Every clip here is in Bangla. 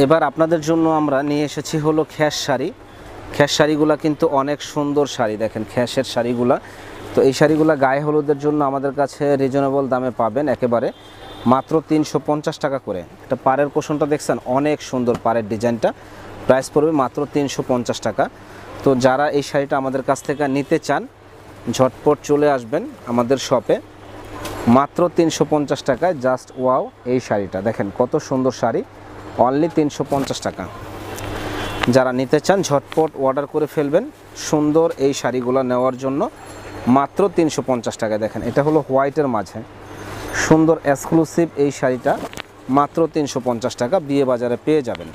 এবার আপনাদের জন্য আমরা নিয়ে এসেছি হলো খ্যাস শাড়ি। খ্যাস শাড়িগুলো কিন্তু অনেক সুন্দর শাড়ি, দেখেন খ্যাসের শাড়িগুলা। তো এই শাড়িগুলো গায়ে হলুদের জন্য আমাদের কাছে রিজনেবল দামে পাবেন, একেবারে মাত্র 350 টাকা করে। এটা পাড়ের পোষণটা দেখছেন, অনেক সুন্দর পাড়ের ডিজাইনটা। প্রাইস পড়বে মাত্র 350 টাকা। তো যারা এই শাড়িটা আমাদের কাছ থেকে নিতে চান ঝটপট চলে আসবেন আমাদের শপে, মাত্র 350 টাকায়। জাস্ট ওয়াও, এই শাড়িটা দেখেন কত সুন্দর শাড়ি, অনলি 350 টাকা। যারা নিতে চান ঝটপট অর্ডার করে ফেলবেন সুন্দর এই শাড়িগুলো নেওয়ার জন্য, মাত্র 350 টাকায়। দেখেন এটা হলো হোয়াইটের মাঝে সুন্দর এক্সক্লুসিভ এই শাড়িটা, মাত্র 350 টাকা বিয়ে বাজারে পেয়ে যাবেন।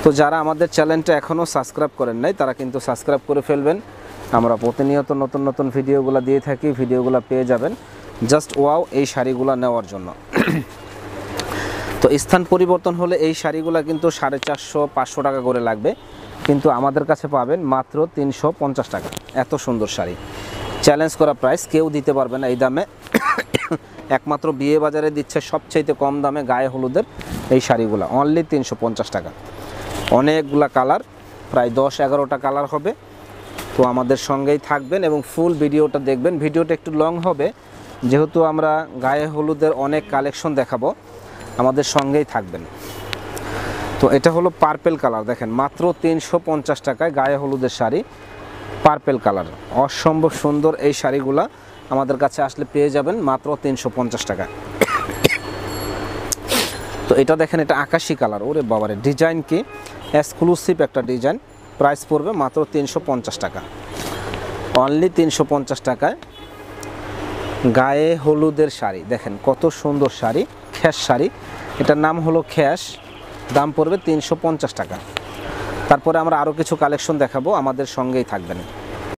তো যারা আমাদের চ্যানেলটা এখনও সাবস্ক্রাইব করেন নাই তারা কিন্তু সাবস্ক্রাইব করে ফেলবেন। আমরা প্রতিনিয়ত নতুন নতুন ভিডিওগুলো দিয়ে থাকি, ভিডিওগুলো পেয়ে যাবেন জাস্ট ওয়াও এই শাড়িগুলো নেওয়ার জন্য। তো স্থান পরিবর্তন হলে এই শাড়িগুলো কিন্তু 450-500 টাকা করে লাগবে, কিন্তু আমাদের কাছে পাবেন মাত্র 350 টাকা। এত সুন্দর শাড়ি, চ্যালেঞ্জ করা প্রাইস, কেউ দিতে পারবে না এই দামে। একমাত্র বিয়ে বাজারে দিচ্ছে সবচাইতে কম দামে গায়ে হলুদের এই শাড়িগুলো, অনলি 350 টাকা। অনেকগুলা কালার, প্রায় 10-11টা কালার হবে। তো আমাদের সঙ্গেই থাকবেন এবং ফুল ভিডিওটা দেখবেন। ভিডিওটা একটু লং হবে যেহেতু আমরা গায়ে হলুদের অনেক কালেকশন দেখাবো, আমাদের সঙ্গেই থাকবেন। তো এটা হলো পার্পেল কালার, দেখেন মাত্র 350 টাকায় গায়ে হলুদের শাড়ি, পার্পেল কালার। অসম্ভব সুন্দর এই শাড়িগুলা আমাদের কাছে আসলে পেয়ে যাবেন মাত্র 350 টাকা। তো এটা দেখেন, এটা আকাশি কালার, ওরে বাবারে ডিজাইন কি এক্সক্লুসিভ একটা ডিজাইন। প্রাইস পড়বে মাত্র 350 টাকা, অনলি 350 টাকায় গায়ে হলুদের শাড়ি। দেখেন কত সুন্দর শাড়ি, খ্যাস শাড়ি, এটার নাম হলো খ্যাস, দাম পড়বে 350 টাকা। তারপরে আমরা আরও কিছু কালেকশন দেখাবো, আমাদের সঙ্গেই থাকবেন।